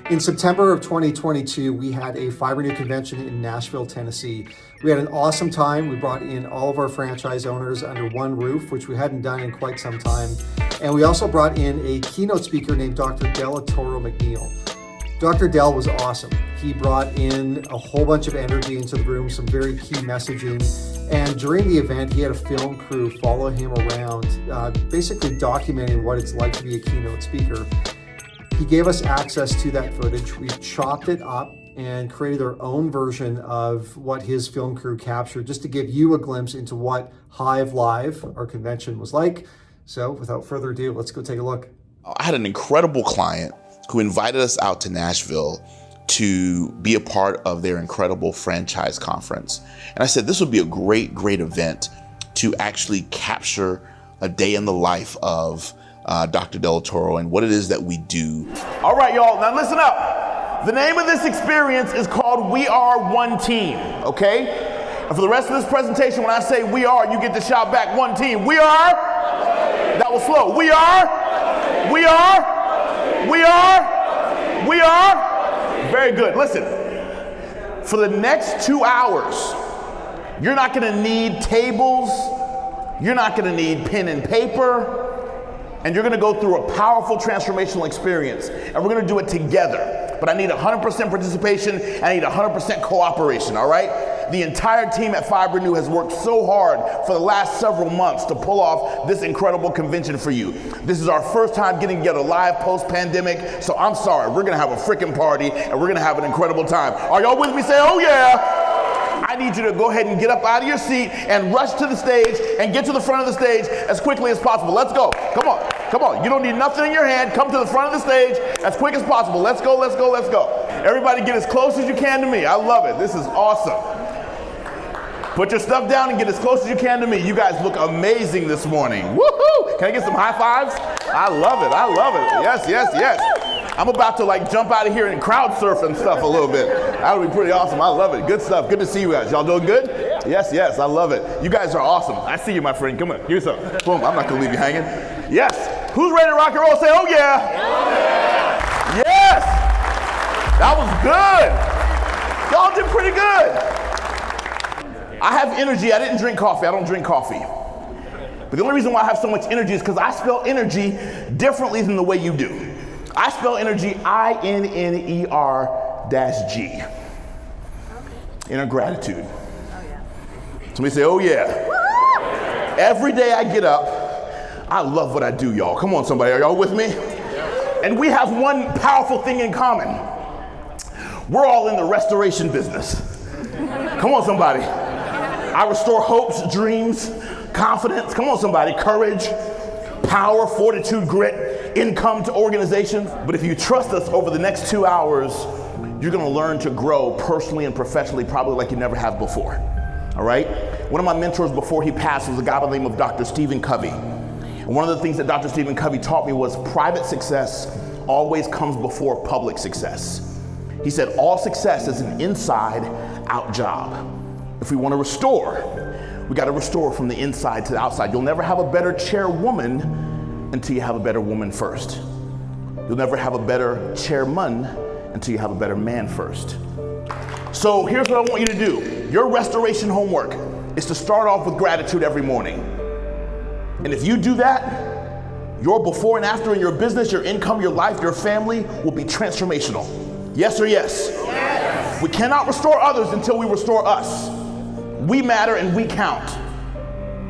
In September of 2022, we had a Fibrenew convention in Nashville, Tennessee. We had an awesome time. We brought in all of our franchise owners under one roof, which we hadn't done in quite some time. And we also brought in a keynote speaker named Dr. Delatorro McNeal. Dr. Del was awesome. He brought in a whole bunch of energy into the room, some very key messaging. And during the event, he had a film crew follow him around, basically documenting what it's like to be a keynote speaker. He gave us access to that footage. We chopped it up and created our own version of what his film crew captured, just to give you a glimpse into what Hive Live, our convention, was like. So without further ado, let's go take a look. I had an incredible client who invited us out to Nashville to be a part of their incredible franchise conference. And I said, this would be a great, great event to actually capture a day in the life of Dr. Delatorro and what it is that we do. All right, y'all, now listen up. The name of this experience is called We Are One Team, okay? And for the rest of this presentation, when I say we are, you get to shout back one team. We are. That was slow. We are. We are. We are. We are. Very good. Listen, for the next 2 hours, you're not going to need tables. You're not going to need pen and paper. And you're gonna go through a powerful transformational experience, and we're gonna do it together. But I need 100% participation, and I need 100% cooperation, all right? The entire team at Fibrenew has worked so hard for the last several months to pull off this incredible convention for you. This is our first time getting together live post-pandemic, so I'm sorry, we're gonna have a freaking party, and we're gonna have an incredible time. Are y'all with me? Say, oh yeah! I need you to go ahead and get up out of your seat and rush to the stage and get to the front of the stage as quickly as possible. Let's go. Come on. Come on. You don't need nothing in your hand. Come to the front of the stage as quick as possible. Let's go. Let's go. Let's go. Everybody get as close as you can to me. I love it. This is awesome. Put your stuff down and get as close as you can to me. You guys look amazing this morning. Woohoo! Can I get some high fives? I love it. I love it. Yes, yes, yes. I'm about to like jump out of here and crowd surf and stuff a little bit. That would be pretty awesome. I love it. Good stuff. Good to see you guys. Y'all doing good? Yes, yes. I love it. You guys are awesome. I see you, my friend. Come on. Here's some. Boom. I'm not going to leave you hanging. Yes. Who's ready to rock and roll? Say, oh yeah. Yes. That was good. Y'all did pretty good. I have energy. I didn't drink coffee. I don't drink coffee. But the only reason why I have so much energy is because I spell energy differently than the way you do. I spell energy INNER-G. Okay. Inner gratitude. Oh yeah. Somebody say, oh yeah. Woo! Every day I get up, I love what I do, y'all. Come on, somebody, are y'all with me? And we have one powerful thing in common. We're all in the restoration business. Come on, somebody. I restore hopes, dreams, confidence. Come on, somebody. Courage, power, fortitude, grit, income to organizations. But if you trust us over the next 2 hours, you're gonna learn to grow personally and professionally, probably like you never have before, all right? One of my mentors before he passed was a guy by the name of Dr. Stephen Covey. And one of the things that Dr. Stephen Covey taught me was private success always comes before public success. He said all success is an inside out job. If we wanna restore, we gotta restore from the inside to the outside. You'll never have a better chairwoman until you have a better woman first. You'll never have a better chairman until you have a better man first. So here's what I want you to do. Your restoration homework is to start off with gratitude every morning. And if you do that, your before and after in your business, your income, your life, your family will be transformational. Yes or yes? Yes. We cannot restore others until we restore us. We matter and we count.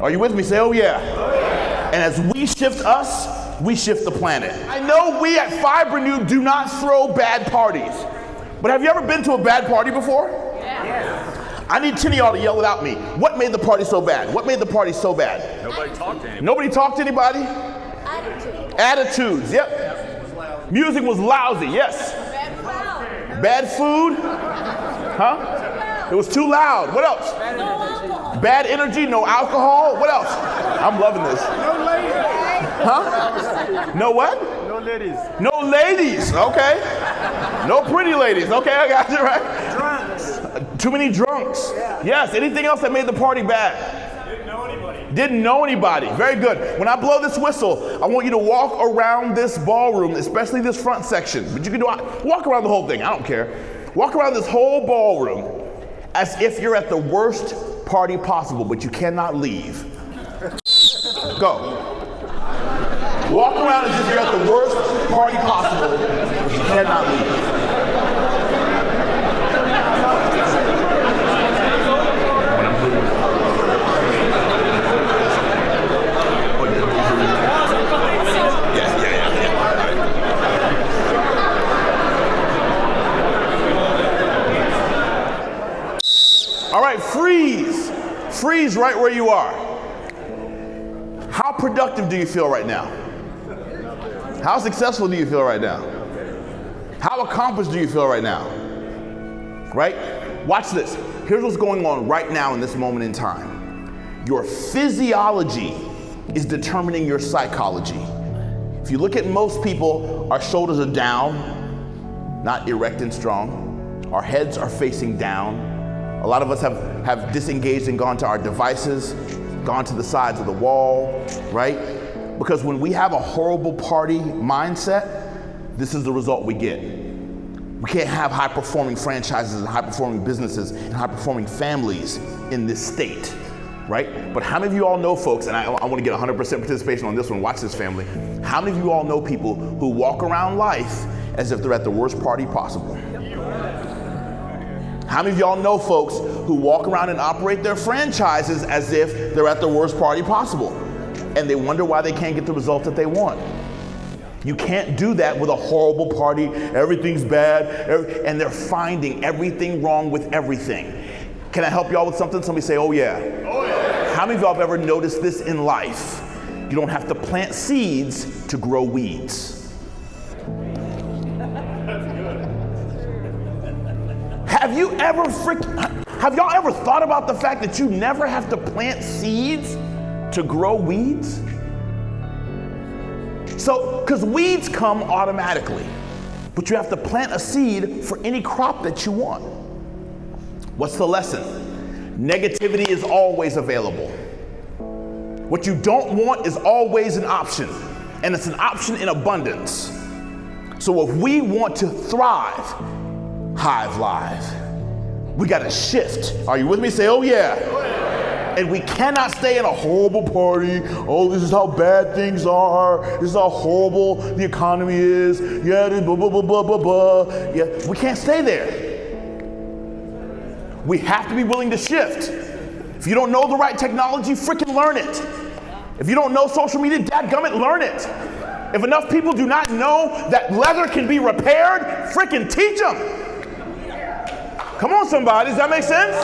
Are you with me? Say, oh yeah. Oh yeah. And as we shift us, we shift the planet. I know we at Fibrenew do not throw bad parties, but have you ever been to a bad party before? Yes. I need 10 of y'all to yell it out at me. What made the party so bad? What made the party so bad? Nobody talked to anybody. Nobody talked to anybody? Attitudes, yep. Music was lousy, yes. Bad food? Huh? It was too loud. What else? Bad energy, no alcohol. What else? I'm loving this. No ladies. Huh? No what? No ladies. No ladies. Okay. No pretty ladies. Okay, I got you right. Drunks. Too many drunks. Yeah. Yes. Anything else that made the party bad? Didn't know anybody. Didn't know anybody. Very good. When I blow this whistle, I want you to walk around this ballroom, especially this front section. But you can walk around the whole thing. I don't care. Walk around this whole ballroom as if you're at the worst party possible, but you cannot leave. Go. Walk around as if you're at the worst party possible, but you cannot leave. All right, freeze. Freeze right where you are. How productive do you feel right now? How successful do you feel right now? How accomplished do you feel right now? Right? Watch this. Here's what's going on right now in this moment in time. Your physiology is determining your psychology. If you look at most people, our shoulders are down, not erect and strong. Our heads are facing down. A lot of us have disengaged and gone to our devices, gone to the sides of the wall, right? Because when we have a horrible party mindset, this is the result we get. We can't have high-performing franchises and high-performing businesses and high-performing families in this state, right? But how many of you all know folks, and I want to get 100% participation on this one, watch this family. How many of you all know people who walk around life as if they're at the worst party possible? How many of y'all know folks who walk around and operate their franchises as if they're at the worst party possible? And they wonder why they can't get the results that they want. You can't do that with a horrible party, everything's bad, and they're finding everything wrong with everything. Can I help y'all with something? Somebody say, oh yeah. Oh yeah. How many of y'all have ever noticed this in life? You don't have to plant seeds to grow weeds. Have y'all ever thought about the fact that you never have to plant seeds to grow weeds? So, because weeds come automatically, but you have to plant a seed for any crop that you want. What's the lesson? Negativity is always available. What you don't want is always an option, and it's an option in abundance. So if we want to thrive, Hive Live, we got to shift. Are you with me? Say, oh yeah. Oh yeah. And we cannot stay in a horrible party. Oh, this is how bad things are. This is how horrible the economy is. Yeah, blah, blah, blah, blah, blah, blah. Yeah, we can't stay there. We have to be willing to shift. If you don't know the right technology, freaking learn it. If you don't know social media, dadgummit, learn it. If enough people do not know that leather can be repaired, freaking teach them. Come on, somebody, does that make sense?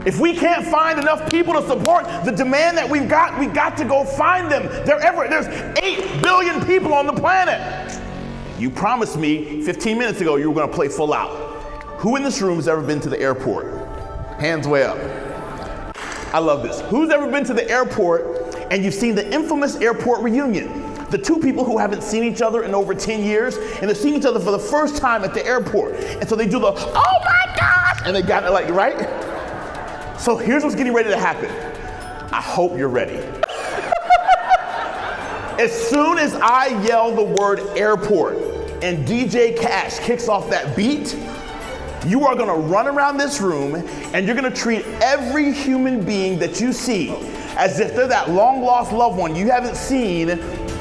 If we can't find enough people to support the demand that we got to go find them. There's 8 billion people on the planet. You promised me 15 minutes ago you were gonna play full out. Who in this room has ever been to the airport? Hands way up. I love this. Who's ever been to the airport and you've seen the infamous airport reunion? The two people who haven't seen each other in over 10 years, and they're seeing each other for the first time at the airport. And so they do the, oh my gosh, and they got it like, right? So here's what's getting ready to happen. I hope you're ready. As soon as I yell the word airport and DJ Cash kicks off that beat, you are gonna run around this room and you're gonna treat every human being that you see as if they're that long lost loved one you haven't seen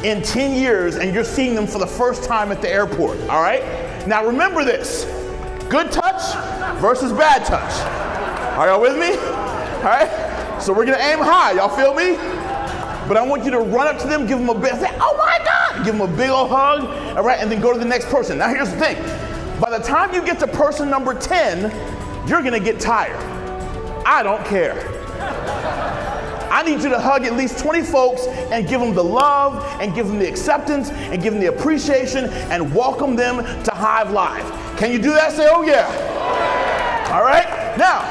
in 10 years and you're seeing them for the first time at the airport, all right? Now remember this, good touch versus bad touch. Are y'all with me? All right, so we're gonna aim high, y'all feel me? But I want you to run up to them, give them a big, say, oh my God, give them a big old hug, all right, and then go to the next person. Now here's the thing, by the time you get to person number 10, you're gonna get tired. I don't care. I need you to hug at least 20 folks and give them the love and give them the acceptance and give them the appreciation and welcome them to Hive Live. Can you do that? Say, oh yeah. All right, now,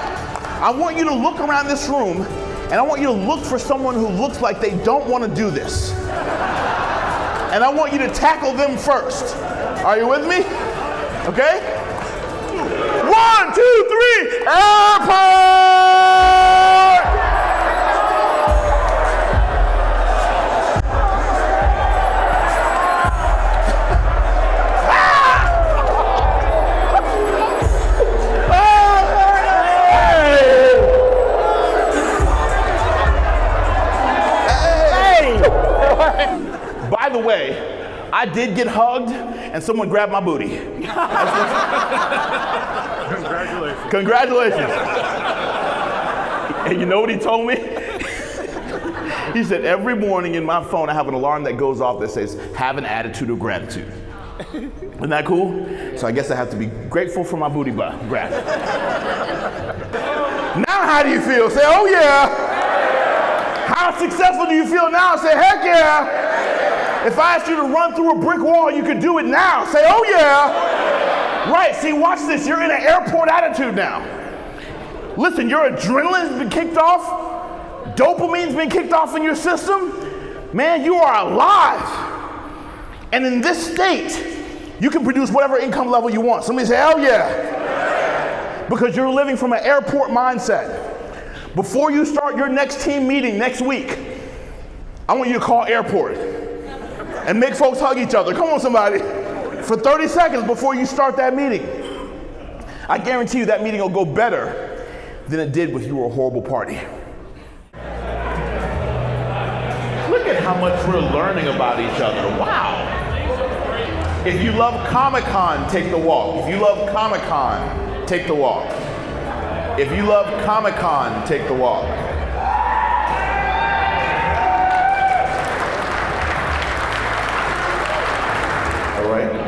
I want you to look around this room and I want you to look for someone who looks like they don't want to do this. And I want you to tackle them first. Are you with me? Okay? 1, 2, 3, airport! By the way, I did get hugged and someone grabbed my booty. Congratulations. Congratulations. And you know what he told me? He said, every morning in my phone I have an alarm that goes off that says, have an attitude of gratitude. Isn't that cool? So I guess I have to be grateful for my booty grab. Now how do you feel? Say, oh yeah. How successful do you feel now? Say, heck yeah. If I asked you to run through a brick wall, you could do it now. Say, oh yeah. Right, see, watch this. You're in an airport attitude now. Listen, your adrenaline's been kicked off. Dopamine's been kicked off in your system. Man, you are alive. And in this state, you can produce whatever income level you want. Somebody say, hell yeah. Because you're living from an airport mindset. Before you start your next team meeting next week, I want you to call airport and make folks hug each other. Come on, somebody. For 30 seconds before you start that meeting. I guarantee you that meeting will go better than it did with your horrible party. Look at how much we're learning about each other. Wow. If you love Comic-Con, take the walk. If you love Comic-Con, take the walk. If you love Comic-Con, take the walk. All right?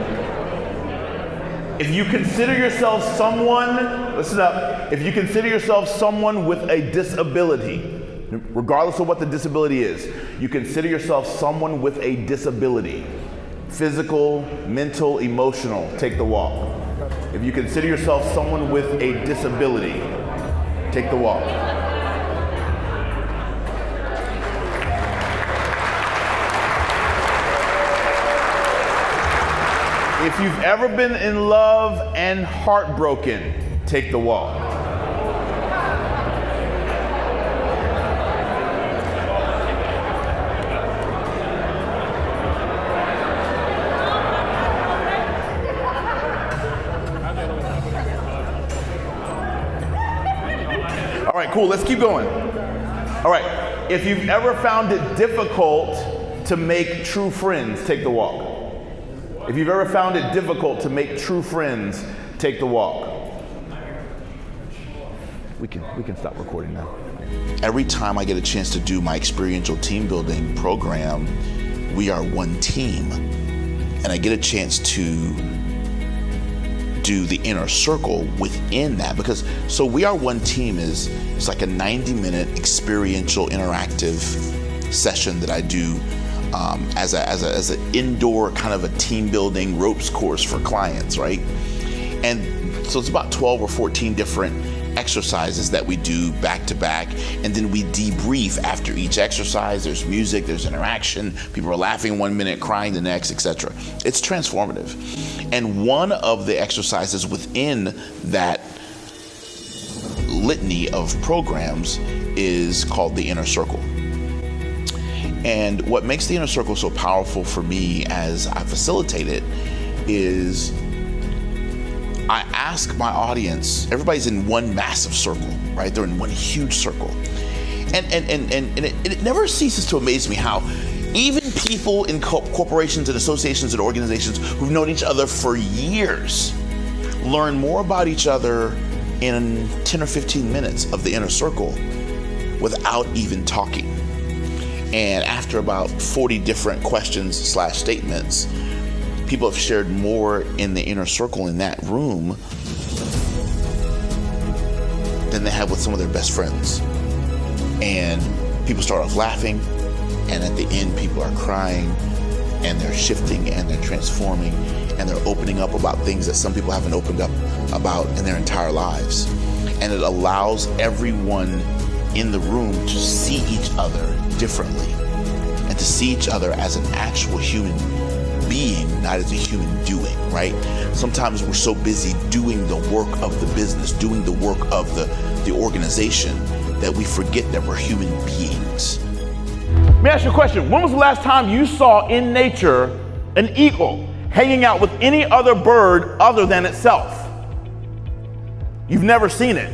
If you consider yourself someone, listen up, if you consider yourself someone with a disability, regardless of what the disability is, you consider yourself someone with a disability, physical, mental, emotional, take the walk. If you consider yourself someone with a disability, take the walk. If you've ever been in love and heartbroken, take the walk. All right, cool, let's keep going. All right, if you've ever found it difficult to make true friends, take the walk. If you've ever found it difficult to make true friends, take the walk. We can stop recording now. Every time I get a chance to do my experiential team building program, we are one team. And I get a chance to do the inner circle within that, because so we are one team is it's like a 90-minute experiential interactive session that I do as an indoor kind of a team building ropes course for clients, right? And so it's about 12 or 14 different exercises that we do back to back, and then we debrief after each exercise. There's music, there's interaction, people are laughing 1 minute, crying the next, etc. It's transformative. And one of the exercises within that litany of programs is called the inner circle. And what makes the inner circle so powerful for me as I facilitate it is I ask my audience, everybody's in one massive circle, right? They're in one huge circle. And it never ceases to amaze me how even people in corporations and associations and organizations who've known each other for years learn more about each other in 10 or 15 minutes of the inner circle without even talking. And after about 40 different questions/statements, people have shared more in the inner circle in that room than they have with some of their best friends. And people start off laughing, and at the end people are crying, and they're shifting, and they're transforming, and they're opening up about things that some people haven't opened up about in their entire lives. And it allows everyone in the room to see each other differently, and to see each other as an actual human being, not as a human doing, right? Sometimes we're so busy doing the work of the business, doing the work of the organization, that we forget that we're human beings. Let me ask you a question. When was the last time you saw in nature an eagle hanging out with any other bird other than itself? You've never seen it.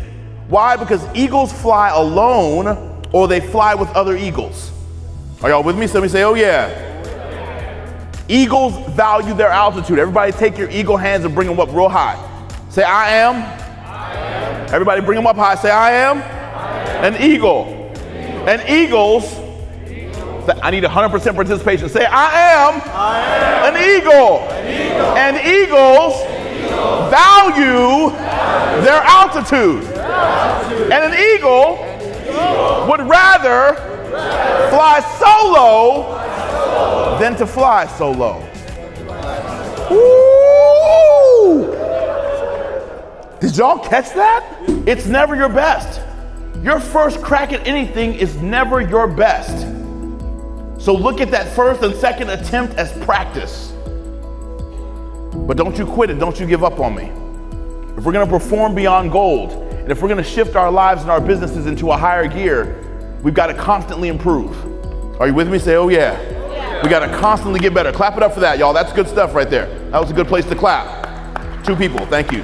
Why? Because eagles fly alone or they fly with other eagles. Are y'all with me? So let me say, oh yeah. Eagles value their altitude. Everybody take your eagle hands and bring them up real high. Say, I am. Everybody bring them up high. Say, I am an eagle. And eagles, I need 100% participation. Say, I am an eagle. And eagles value their altitude. And an eagle would rather fly solo than to fly solo. Ooh. Did y'all catch that? It's never your best. Your first crack at anything is never your best. So look at that first and second attempt as practice. But don't you quit it, don't you give up on me. If we're gonna perform beyond gold, and if we're gonna shift our lives and our businesses into a higher gear, we've gotta constantly improve. Are you with me? Say, oh yeah. We gotta constantly get better. Clap it up for that, y'all. That's good stuff right there. That was a good place to clap. 2 people, thank you.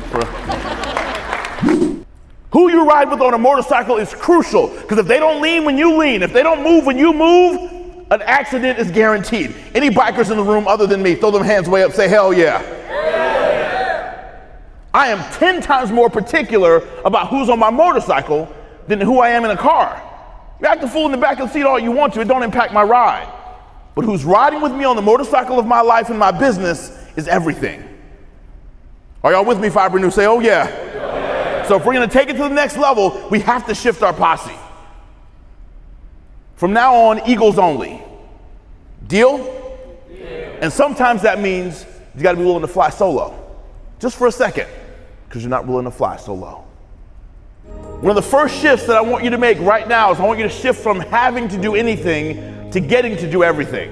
Who you ride with on a motorcycle is crucial, because if they don't lean when you lean, if they don't move when you move, an accident is guaranteed. Any bikers in the room other than me, throw them hands way up, say hell yeah. I am 10 times more particular about who's on my motorcycle than who I am in a car. You act a fool in the back of the seat all you want to, it don't impact my ride. But who's riding with me on the motorcycle of my life and my business is everything. Are y'all with me, Fibrenew? Say, oh yeah. So if we're gonna take it to the next level, we have to shift our posse. From now on, eagles only. Deal? And sometimes that means you gotta be willing to fly solo. Just for a second, because you're not willing to fly solo. One of the first shifts that I want you to make right now is I want you to shift from having to do anything to getting to do everything.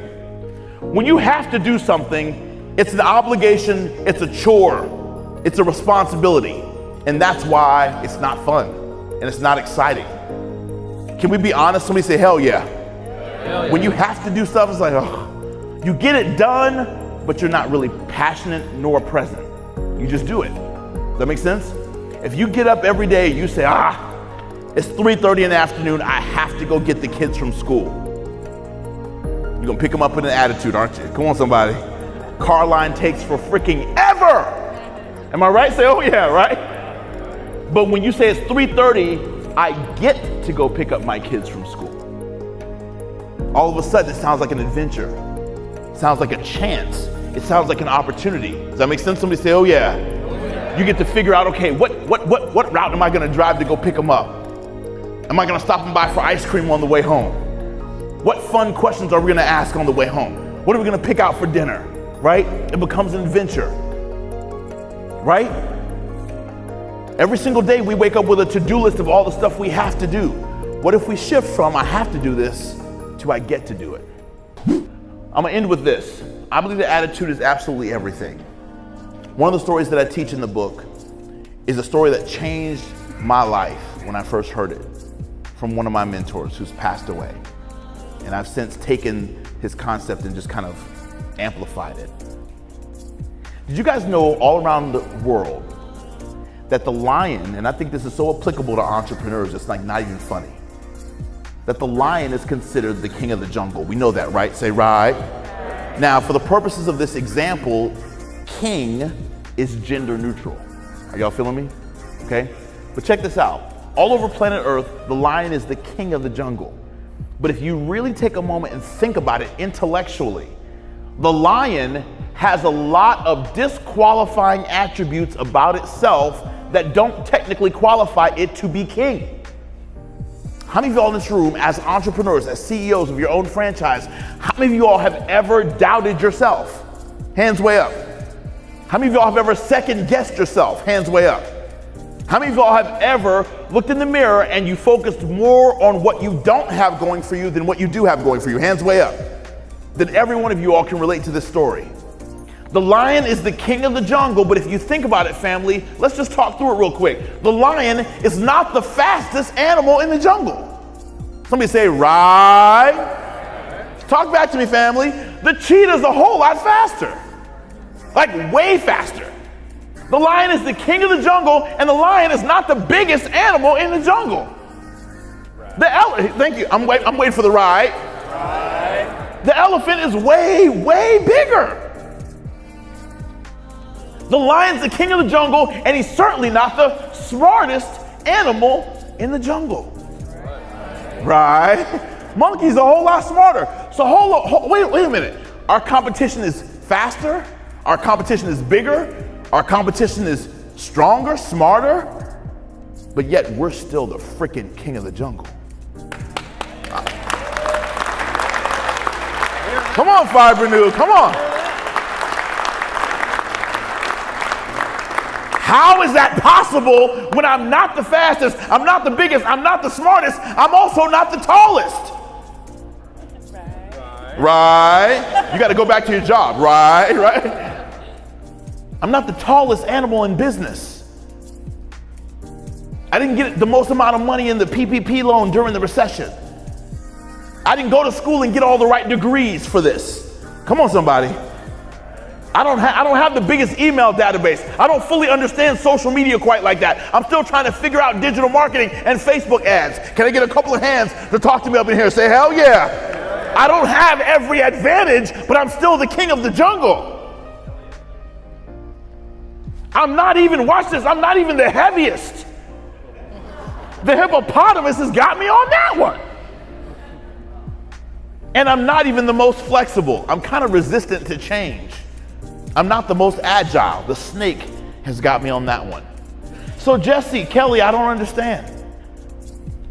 When you have to do something, it's an obligation, it's a chore, it's a responsibility. And that's why it's not fun and it's not exciting. Can we be honest? Somebody say, hell yeah. When you have to do stuff, it's like, oh, you get it done, but you're not really passionate nor present. You just do it. Does that make sense? If you get up every day, you say, it's 3:30 in the afternoon, I have to go get the kids from school. You're gonna pick them up in an attitude, aren't you? Come on, somebody. Car line takes for freaking ever. Am I right? Say, oh yeah, right? But when you say it's 3:30, I get to go pick up my kids from school. All of a sudden, it sounds like an adventure. It sounds like a chance. It sounds like an opportunity. Does that make sense? Somebody say, oh yeah. You get to figure out, okay, what route am I gonna drive to go pick them up? Am I gonna stop and by for ice cream on the way home? What fun questions are we gonna ask on the way home? What are we gonna pick out for dinner, right? It becomes an adventure, right? Every single day we wake up with a to-do list of all the stuff we have to do. What if we shift from I have to do this to I get to do it? I'm gonna end with this. I believe that attitude is absolutely everything. One of the stories that I teach in the book is a story that changed my life when I first heard it from one of my mentors who's passed away. And I've since taken his concept and just kind of amplified it. Did you guys know all around the world that the lion, and I think this is so applicable to entrepreneurs, it's like not even funny, that the lion is considered the king of the jungle. We know that, right? Say right. Now, for the purposes of this example, king is gender neutral. Are y'all feeling me? Okay? But check this out. All over planet Earth, the lion is the king of the jungle. But if you really take a moment and think about it intellectually, the lion has a lot of disqualifying attributes about itself that don't technically qualify it to be king. How many of y'all in this room, as entrepreneurs, as CEOs of your own franchise, how many of you all have ever doubted yourself? Hands way up. How many of y'all have ever second-guessed yourself? Hands way up. How many of y'all have ever looked in the mirror and you focused more on what you don't have going for you than what you do have going for you? Hands way up. Then every one of you all can relate to this story. The lion is the king of the jungle, but if you think about it, family, let's just talk through it real quick. The lion is not the fastest animal in the jungle. Somebody say, right. Talk back to me, family. The cheetah's a whole lot faster. Like way faster. The lion is the king of the jungle, and the lion is not the biggest animal in the jungle. Thank you. I'm waiting for the right. The elephant is way, way bigger. The lion's the king of the jungle, and he's certainly not the smartest animal in the jungle. Right? Monkey's a whole lot smarter. So wait a minute. Our competition is faster. Our competition is bigger. Our competition is stronger, smarter. But yet we're still the freaking king of the jungle. Come on, Fibrenew, come on. How is that possible when I'm not the fastest, I'm not the biggest, I'm not the smartest, I'm also not the tallest? Right. You got to go back to your job. Right. I'm not the tallest animal in business. I didn't get the most amount of money in the PPP loan during the recession. I didn't go to school and get all the right degrees for this. Come on, somebody. I don't have the biggest email database. I don't fully understand social media quite like that. I'm still trying to figure out digital marketing and Facebook ads. Can I get a couple of hands to talk to me up in here? Say, hell yeah. I don't have every advantage, but I'm still the king of the jungle. I'm not even, watch this, I'm not even the heaviest. The hippopotamus has got me on that one. And I'm not even the most flexible. I'm kind of resistant to change. I'm not the most agile. The snake has got me on that one. So Jesse, Kelly, I don't understand.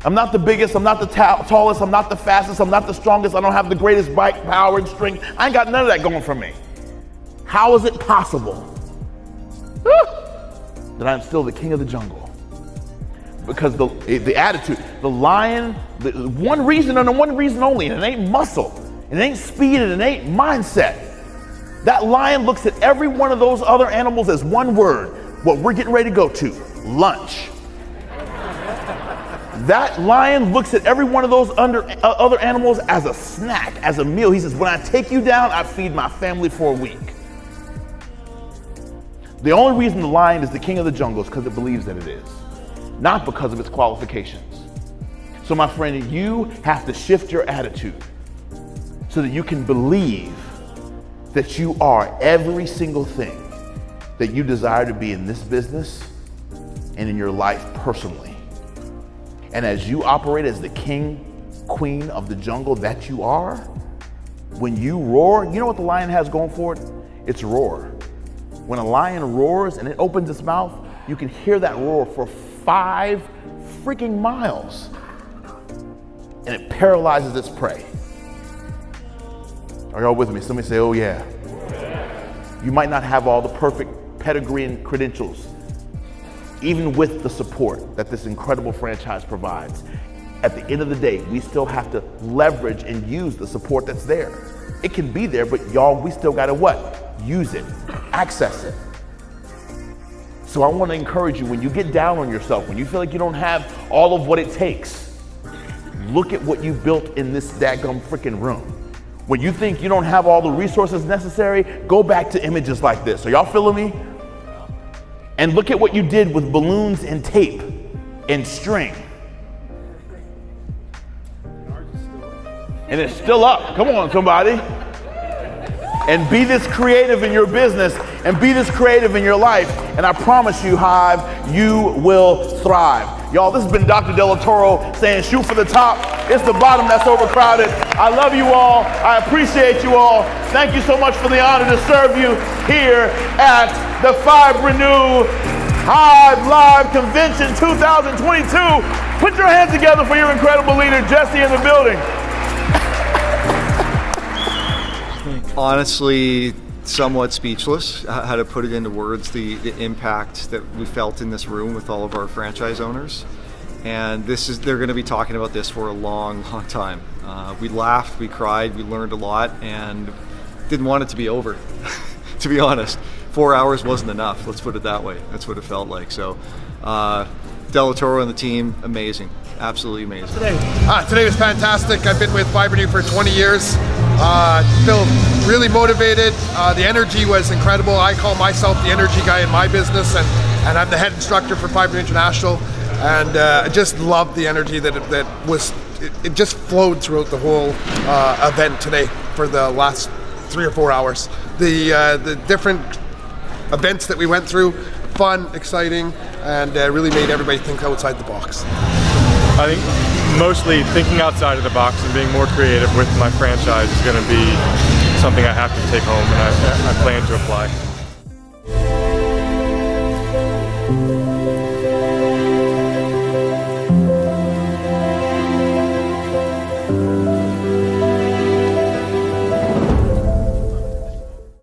I'm not the biggest, I'm not the tallest, I'm not the fastest, I'm not the strongest, I don't have the greatest bike power and strength. I ain't got none of that going for me. How is it possible that I'm still the king of the jungle? Because the attitude, the lion, the one reason and the one reason only, and it ain't muscle, it ain't speed, and it ain't mindset. That lion looks at every one of those other animals as one word, what we're getting ready to go to, lunch. That lion looks at every one of those other animals as a snack, as a meal. He says, when I take you down, I feed my family for a week. The only reason the lion is the king of the jungle is because it believes that it is, not because of its qualifications. So my friend, you have to shift your attitude so that you can believe that you are every single thing that you desire to be in this business and in your life personally. And as you operate as the king, queen of the jungle that you are, when you roar, you know what the lion has going for it? It's roar. When a lion roars and it opens its mouth, you can hear that roar for 5 freaking miles. And it paralyzes its prey. Are y'all with me? Somebody say, oh yeah. You might not have all the perfect pedigree and credentials, even with the support that this incredible franchise provides. At the end of the day, we still have to leverage and use the support that's there. It can be there, but y'all, we still gotta what? Use it, access it. So I wanna encourage you, when you get down on yourself, when you feel like you don't have all of what it takes, look at what you built in this daggum freaking room. When you think you don't have all the resources necessary, go back to images like this. Are y'all feeling me? And look at what you did with balloons and tape and string. And it's still up. Come on, somebody. And be this creative in your business and be this creative in your life. And I promise you, Hive, you will thrive. Y'all, this has been Dr. Delatorro saying shoot for the top. It's the bottom that's overcrowded. I love you all. I appreciate you all. Thank you so much for the honor to serve you here at the Fibrenew Hive Live Convention 2022. Put your hands together for your incredible leader, Jesse, in the building. Honestly, somewhat speechless how to put it into words, the impact that we felt in this room with all of our franchise owners. And they're going to be talking about this for a long, long time. We laughed, we cried, we learned a lot, and didn't want it to be over. to be honest. 4 hours wasn't enough, let's put it that way. That's what it felt like. So Delatorro and the team, amazing, absolutely amazing. Today was fantastic. I've been with Fibrenew for 20 years. Feel really motivated. The energy was incredible. I call myself the energy guy in my business, and I'm the head instructor for Fibrenew International. And I just loved the energy that was. It just flowed throughout the whole event today for the last 3 or 4 hours. The different events that we went through, fun, exciting, and really made everybody think outside the box. I think mostly thinking outside of the box and being more creative with my franchise is going to be something I have to take home, and I plan to apply.